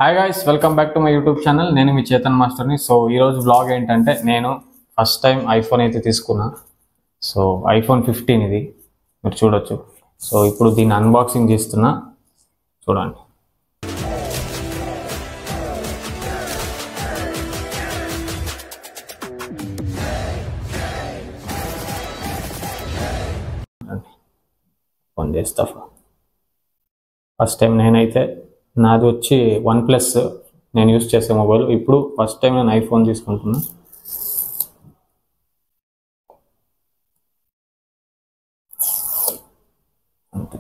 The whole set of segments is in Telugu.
Hi guys, welcome back to my YouTube channel. నేను మీ చేతన్ మాస్టర్ని. సో ఈరోజు బ్లాగ్ ఏంటంటే, నేను ఫస్ట్ టైం ఐఫోన్ అయితే తీసుకున్నా. సో ఐఫోన్ 15 ఇది మీరు చూడొచ్చు. సో ఇప్పుడు దీన్ని అన్బాక్సింగ్ చేస్తున్నా, చూడండి. ఫోన్ చేస్తా. ఫస్ట్ టైం నేనైతే నాది వచ్చి OnePlus నేను యూజ్ చేసే మొబైల్. ఇప్పుడు ఫస్ట్ టైం నేను ఐఫోన్ తీసుకుంటున్నా. అంతే.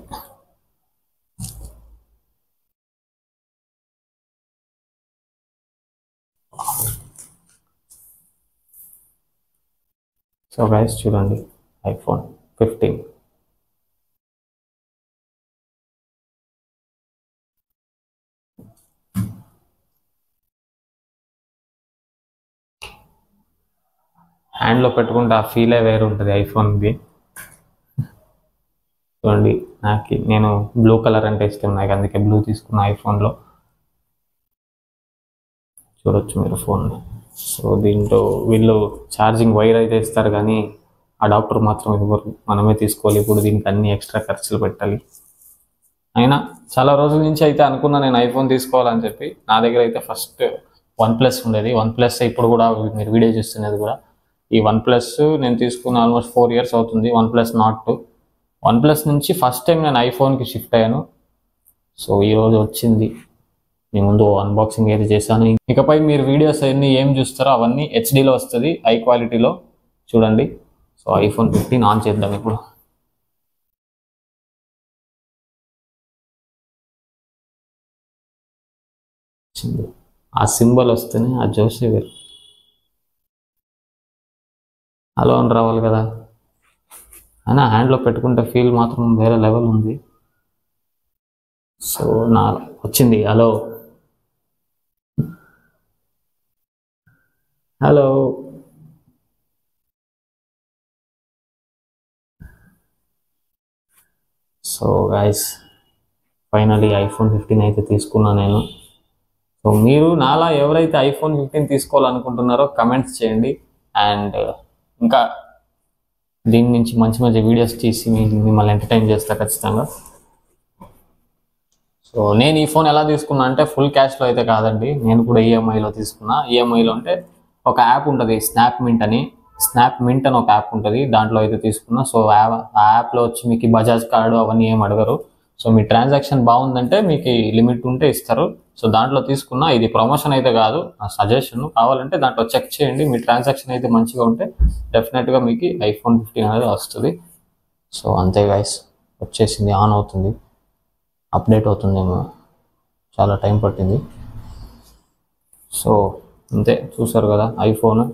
సో గైస్ చూడండి, ఐఫోన్ 15. హ్యాండ్లో పెట్టుకుంటే ఆ ఫీలే వేరు ఉంటుంది ఐఫోన్ది. చూడండి, నేను బ్లూ కలర్ అంటే ఇష్టం, నాకు అందుకే బ్లూ తీసుకున్న ఐఫోన్లో. చూడొచ్చు మీరు ఫోన్ని. సో దీంట్లో వీళ్ళు ఛార్జింగ్ వైర్ అయితే ఇస్తారు, కానీ అడాప్టర్ మాత్రం ఇవ్వరు, మనమే తీసుకోవాలి. ఇప్పుడు దీనికి అన్ని ఎక్స్ట్రా ఖర్చులు పెట్టాలి. అయినా చాలా రోజుల నుంచి అయితే అనుకున్నా నేను ఐఫోన్ తీసుకోవాలని చెప్పి. నా దగ్గర అయితే ఫస్ట్ OnePlus ఉండేది. OnePlus ఇప్పుడు కూడా మీరు వీడియో చూస్తున్నది కూడా ఈ OnePlus నేను తీసుకున్న ఆల్మోస్ట్ 4 years అవుతుంది. OnePlus Nord 2. OnePlus నుంచి ఫస్ట్ టైం నేను ఐఫోన్కి షిఫ్ట్ అయ్యాను. సో ఈరోజు వచ్చింది. మీ ముందు అన్బాక్సింగ్ అయితే చేశాను. ఇకపై మీరు వీడియోస్ అన్ని ఏం చూస్తారో అవన్నీ హెచ్డీలో వస్తుంది, హై క్వాలిటీలో. చూడండి. సో ఐఫోన్ 15 ఆన్ చేద్దాం ఇప్పుడు. ఆ సింబల్ వస్తేనే ఆ జోషే వేరు. హలో అని రావాలి కదా, అయినా హ్యాండ్లో పెట్టుకుంటే ఫీల్ మాత్రం వేరే లెవెల్ ఉంది. సో వచ్చింది. Hello hello. So guys, finally iPhone 15 అయితే తీసుకున్నా నేను. సో మీరు నాలా ఎవరైతే ఐఫోన్ 15 తీసుకోవాలనుకుంటున్నారో కమెంట్స్ చేయండి. అండ్ ఇంకా దీని నుంచి మంచి మంచి వీడియోస్ తీసి మిమ్మల్ని ఎంటర్టైన్ చేస్తా ఖచ్చితంగా. సో నేను ఈ ఫోన్ ఎలా తీసుకున్నా అంటే ఫుల్ క్యాష్లో అయితే కాదండి, నేను కూడా ఈఎంఐలో తీసుకున్నా. ఈఎంఐలో అంటే ఒక యాప్ ఉంటుంది, స్నాప్ మింట్ అని ఒక యాప్ ఉంటుంది, దాంట్లో అయితే తీసుకున్నా. సో ఆ యాప్లో వచ్చి మీకు బజాజ్ కార్డు అవన్నీ ఏం అడగరు. సో మీ ట్రాన్సాక్షన్ బాగుందంటే మీకు లిమిట్ ఉంటే ఇస్తారు. సో దాంట్లో తీసుకున్నా. ఇది ప్రమోషన్ అయితే కాదు, నా సజెషన్. కావాలంటే దాంట్లో చెక్ చేయండి. మీ ట్రాన్సాక్షన్ అయితే మంచిగా ఉంటే డెఫినెట్గా మీకు ఐఫోన్ 15 అనేది వస్తుంది. సో అంతే గైస్, వచ్చేసింది, ఆన్ అవుతుంది, అప్డేట్ అవుతుందేమో, చాలా టైం పట్టింది. సో అంతే, చూసారు కదా ఐఫోన్.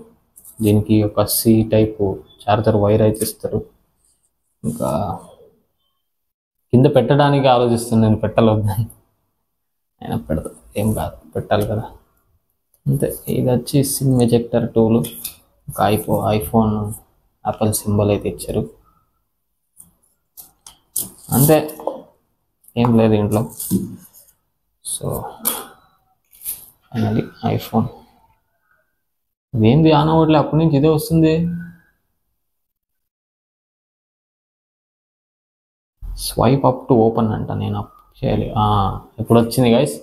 దీనికి ఒక C టైపు చార్జర్ వైర్ అయితే ఇస్తారు. ఇంకా కింద పెట్టడానికి ఆలోచిస్తున్నాను, నేను పెట్టలేదని. అయినా పెడతా, ఏం కాదు, పెట్టాలి కదా. అంతే. ఇది వచ్చి సిమ్ ఎజెక్టర్ టూల్. ఒక ఐఫోన్ యాపిల్ సింబల్ అయితే ఇచ్చారు. అంతే, ఏం లేదు ఇంట్లో. So finally iPhone. ఇదేంది ఆన్ అవ్వట్లే, అప్పటి నుంచి ఇదే వస్తుంది. స్వైప్ అప్ టు ఓపెన్ అంట, నేను అప్ చేయాలి. ఇప్పుడు వచ్చింది గైస్.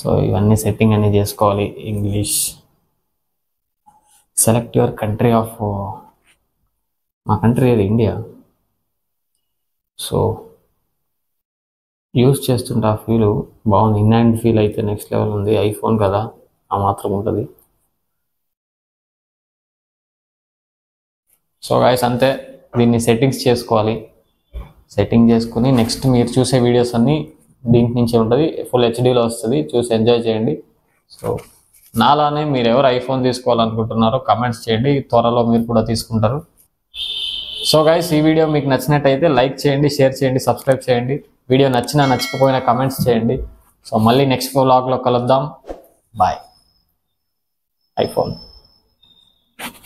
సో ఇవన్నీ సెట్టింగ్ అన్నీ చేసుకోవాలి. English, select your country of, మా కంట్రీ అది ఇండియా. సో యూజ్ చేస్తుంటే ఆ ఫీల్ బాగుంది. ఇన్ హ్యాండ్ ఫీల్ అయితే నెక్స్ట్ లెవెల్ ఉంది. ఐఫోన్ కదా, ఆ మాత్రం ఉంటుంది. సో గైస్ అంతే, దీన్ని సెట్టింగ్స్ చేసుకోవాలి. సెట్టింగ్ చేసుకుని నెక్స్ట్ మీరు చూసే వీడియోస్ అన్నీ దీంట్ నుంచే ఉంటుంది, ఫుల్ హెచ్డీలో వస్తుంది, చూసి ఎంజాయ్ చేయండి. సో నాలానే మీరు ఎవరు ఐఫోన్ తీసుకోవాలనుకుంటున్నారో కమెంట్స్ చేయండి, త్వరలో మీరు కూడా తీసుకుంటారు. సో గైస్, ఈ వీడియో మీకు నచ్చినట్టయితే లైక్ చేయండి, షేర్ చేయండి, సబ్స్క్రైబ్ చేయండి. వీడియో నచ్చినా నచ్చకపోయినా కమెంట్స్ చేయండి. సో మళ్ళీ నెక్స్ట్ వ్లాగ్లో కలుద్దాం. బాయ్. IPhone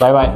bye bye.